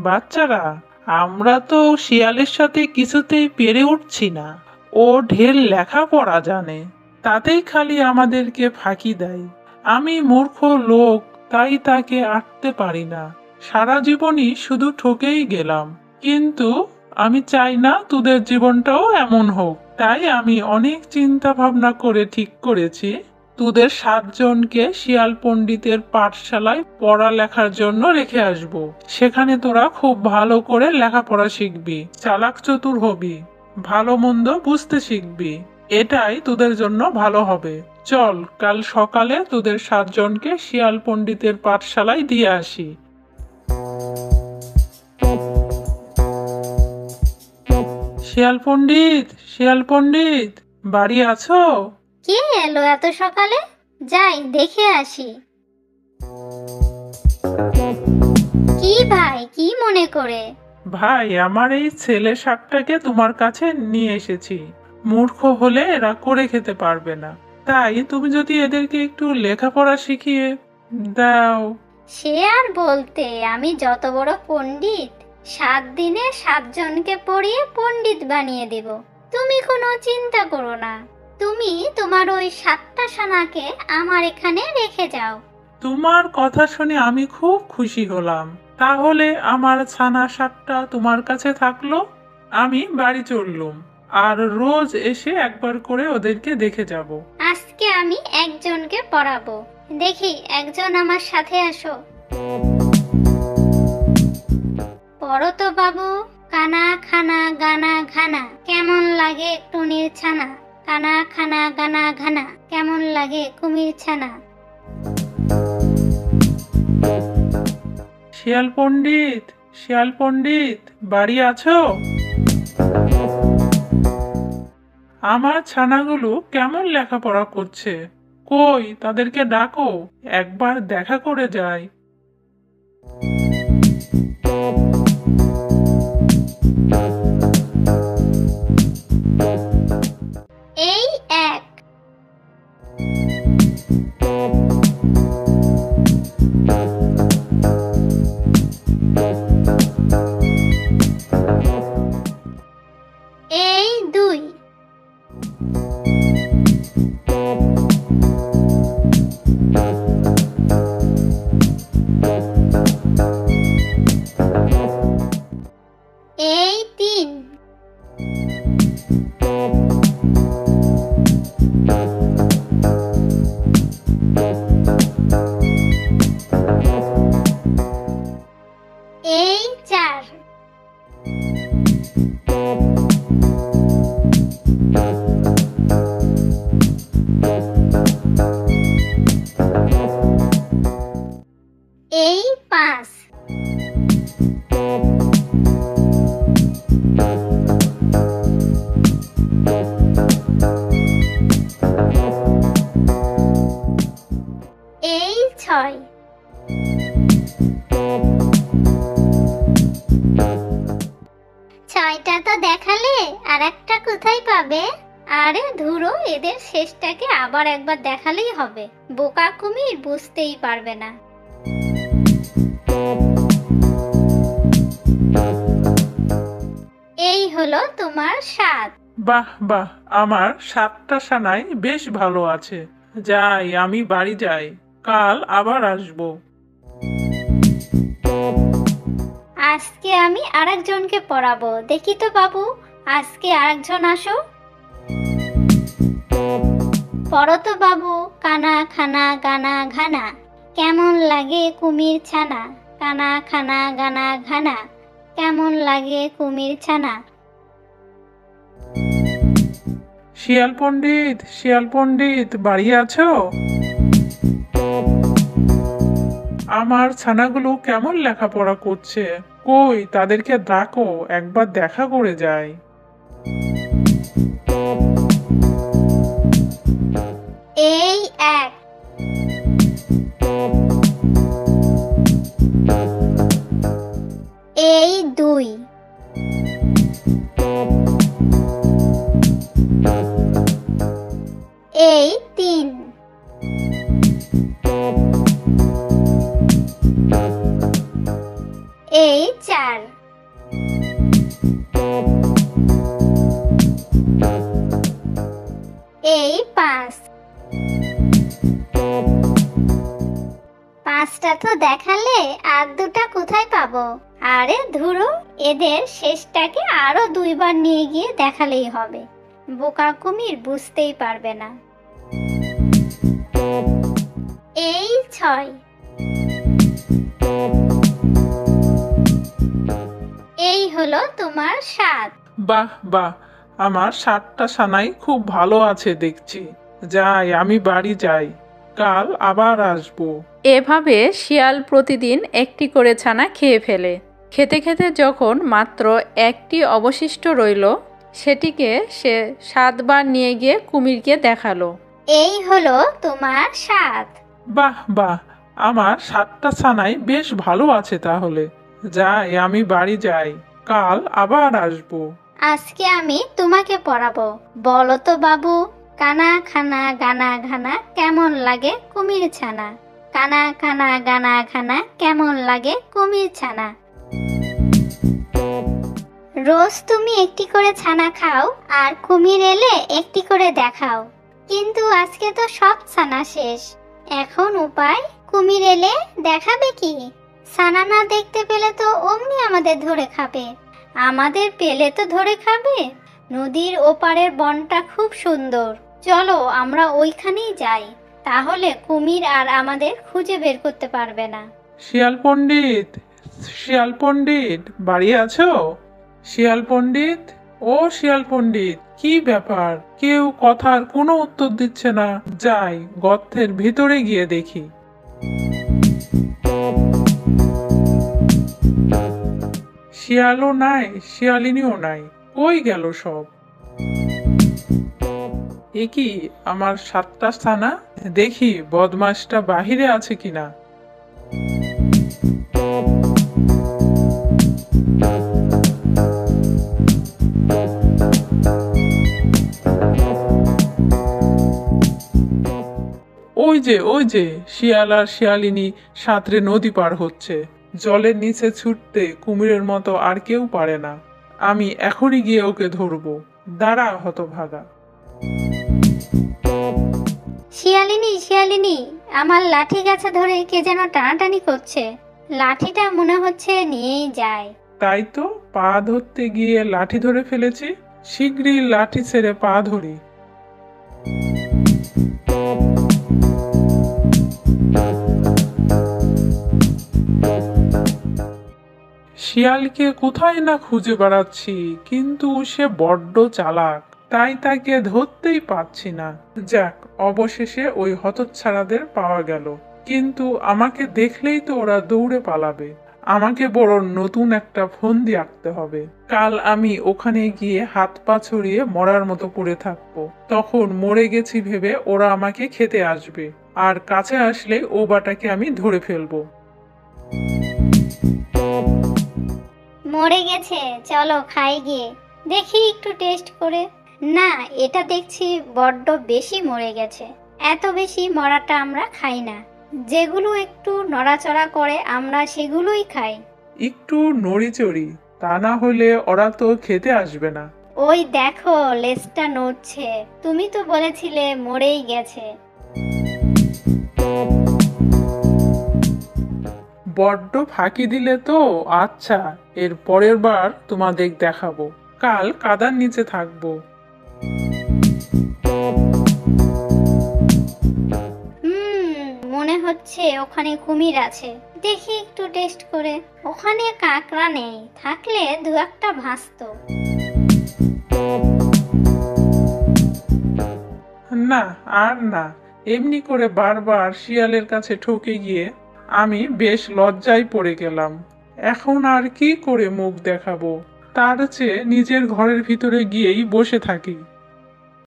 বাচ্চারা, আমরা তো শিয়ালের সাথে কিছুতেই পেরে উঠছি না। ও ঢের লেখাপড়া জানে, তাতেই খালি আমাদেরকে ফাঁকি দেয়। আমি মূর্খ লোক, তাই তাকে আটতে পারি না। সারা জীবনই শুধু ঠকেই গেলাম। কিন্তু আমি চাই না তোদের জীবনটাও এমন হোক। তাই আমি অনেক চিন্তা ভাবনা করে ঠিক করেছি তোদের 7 জনকে শিয়াল পণ্ডিতের পাঠশালায় পড়ালেখার জন্য রেখে আসব। সেখানে তোরা খুব ভালো করে লেখাপড়া শিখবি, চালাক চতুর হবি, ভালো মন্দ বুঝতে শিখবি। এটাই তোদের জন্য ভালো হবে। চল, কাল সকালে তোদের 7 জনকে শিয়াল পণ্ডিতের পাঠশালায় দিয়ে আসি। শিয়াল পণ্ডিত, শিয়াল পণ্ডিত, বাড়ি আছো? কে এলো এত সকালে? যাই দেখে আসি। কি ভাই, কি মনে করে? ভাই, আমার এই ছেলে 7টাকে তোমার কাছে নিয়ে এসেছি। মূর্খ হলে এরা করে খেতে পারবে না, তাই তুমি যদি এদেরকে একটু লেখাপড়া শিখিয়ে দাও। সে আর বলতে, আমি যত বড় পণ্ডিত, 7 দিনে 7 জনকে পড়িয়ে পণ্ডিত বানিয়ে দেব। তুমি কোনো চিন্তা করো না। তুমি তোমার ওই 7টা ছানাকে আমার এখানে রেখে যাও। তোমার কথা শুনে আমি খুব খুশি হলাম। তাহলে আমার ছানা 7টা তোমার কাছে থাকলো, আমি বাড়ি চললুম। আর রোজ এসে একবার করে ওদেরকে দেখে যাব। আজকে আমি একজনকে পড়াবো। দেখি, একজন আমার সাথে আসো। পড়ো তো বাবু। কানা খানা গানা ঘানা, কেমন লাগে টুনির ছানা? কানা খানা গানা ঘানা, কেমন লাগে কুমির ছানা? শিয়াল পণ্ডিত, শিয়াল পণ্ডিত, বাড়ি আছো? আমার ছানাগুলো কেমন লেখাপড়া করছে? কই, তাদেরকে ডাকো, একবার দেখা করে যায়। এই এক। এই দুই। এই তিন। এই চার। এই পাঁচ। এই ছয়। ছয়টা তো দেখালে, আর একটা কোথায় পাবে? আরে ধুরো, এদের শেষটাকে আবার একবার দেখালেই হবে। বোকা কুমির বুঝতেই পারবে না। এই হলো তোমার 7। বাহ বাহ, আমার 7টা ছানাই বেশ ভালো আছে। যাই, আমি বাড়ি যাই, কাল আবার আসবো। আজকে আমি আরেকজনকে পড়াবো। দেখি তো বাবু, আজকে আরেকজন আসো। পড়ো তো বাবু। কানা খানা গানা ঘানা, কেমন লাগে কুমির ছানা? কানা খানা গানা ঘানা, কেমন লাগে কুমির ছানা? শিয়াল পণ্ডিত, শিয়াল পণ্ডিত, বাড়ি আছো? আমার ছানাগুলো কেমন লেখাপড়া করছে? কই, তাদেরকে ডাকো, একবার দেখা করে যায়। এই এক। এই দুই। এই তিন। এই চার। পাঁচটা তো দেখালে আর দুটা কোথায় পাবো? আরে ধুরো, এদের শেষটাকে আরো দুইবার নিয়ে গিয়ে দেখালেই হবে। বোকা কুমির বুঝতেই পারবে না। এই 6। এই হলো তোমার 7। বাহ বাহ, আমার 7টা ছানাই খুব ভালো আছে দেখছি। যাই, আমি বাড়ি যাই, কাল আবার আসবো। এভাবে শিয়াল প্রতিদিন একটি করে ছানা খেয়ে ফেলে। খেতে খেতে যখন মাত্র একটি অবশিষ্ট রইল, সেটিকে সে 7 বার নিয়ে গিয়ে কুমিরকে দেখালো। এই হলো তোমার 7। বাহ বাহ, আমার 7টা ছানাই বেশ ভালো আছে তাহলে। যাই, আমি বাড়ি যাই, কাল আবার আসবো। আজকে আমি তোমাকে পড়াবো। বলো তো বাবু, কানা খানা গানা ঘানা কেমন লাগে কুমির ছানা? কানা খানা গানা ঘানা কেমন লাগে কুমির ছানা? রোজ তুমি একটি করে ছানা খাও, আর কুমির এলে একটি করে দেখাও। কিন্তু আজকে তো সব ছানা শেষ। এখন উপায়, কুমির এলে দেখাবে কি? ছানা না দেখতে পেলে তো অমনি আমাদের ধরে খাবে। আমাদের পেলে তো ধরে খাবে। নদীর ওপারের বনটা খুব সুন্দর, চলো আমরা ওইখানেই যাই। তাহলে কুমির আর আমাদের খুঁজে বের করতে পারবে না। শিয়াল পণ্ডিত, শিয়াল পণ্ডিত, বাড়ি আছো? শিয়াল পণ্ডিত, ও শিয়াল পণ্ডিত, কি ব্যাপার? কেউ কথার কোনো উত্তর দিচ্ছে না। যাই, গর্তের ভিতরে গিয়ে দেখি। শিয়ালও নাই, শিয়ালিনীও নাই, কই গেল সব? এ কি, আমার 7টা ছানা? দেখি বদমাসটা বাহিরে আছে কিনা। ওই যে শিয়াল আর শিয়ালিনী সাঁতরে নদী পার হচ্ছে। জলের নিচে ছুটতে কুমিরের মতো আর কেউ পারে না। আমি এখনই গিয়ে ওকে ধরবো। দাঁড়া হতভাগা। শিয়ালিনী শিয়ালিনী, আমার লাঠি গাছে ধরে কে যেন টানাটানি করছে। লাঠিটা মনে হচ্ছে নিয়েই যায়। তাই তো, পা ধরতে গিয়ে লাঠি ধরে ফেলেছি। শীঘ্রই লাঠি ছেড়ে পা ধরি। শিয়ালকে কোথায় না খুঁজে বেড়াচ্ছি, কিন্তু সে বড্ড চালাক, তাই তাকে ধরতেই পারছি না। যাক, অবশেষে ওই হতচ্ছাড়াদের পাওয়া গেল। কিন্তু আমাকে দেখলেই তো ওরা দৌড়ে পালাবে। আমাকে বড় নতুন একটা ফন্দি আঁকতে হবে। কাল আমি ওখানে গিয়ে হাত পা ছড়িয়ে মরার মতো পড়ে থাকবো। তখন মরে গেছি ভেবে ওরা আমাকে খেতে আসবে, আর কাছে আসলে ও বাটাকে আমি ধরে ফেলবো। মরে গেছে, চলো খাই গিয়ে। দেখি একটু টেস্ট করে। না, এটা দেখছি বড্ড বেশি মরে গেছে। এত বেশি মরাটা আমরা খাই না। যেগুলো একটু নড়াচড়া করে আমরা সেগুলোই খাই। একটু নড়িচড়ি, তা না হলে ওরা তো খেতে আসবে না। ওই দেখো, লেজটা নড়ছে। তুমি তো বলেছিলে মরেই গেছে। বড্ড ফাঁকি দিলে তো। আচ্ছা, এর পরের বার তোমাদের দেখাবো। কাল কাদার নিচে থাকবো। মনে হচ্ছে ওখানে কুমির আছে। দেখি একটু টেস্ট করে। ওখানে কাঁকড়া নেই, থাকলে দু একটা ভাসতো। না, আর না। এমনি করে বারবার শিয়ালের কাছে ঠকে গিয়ে আমি বেশ লজ্জায় পড়ে গেলাম। এখন আর কি করে মুখ দেখাবো? তার চেয়ে নিজের ঘরের ভিতরে গিয়েই বসে থাকি।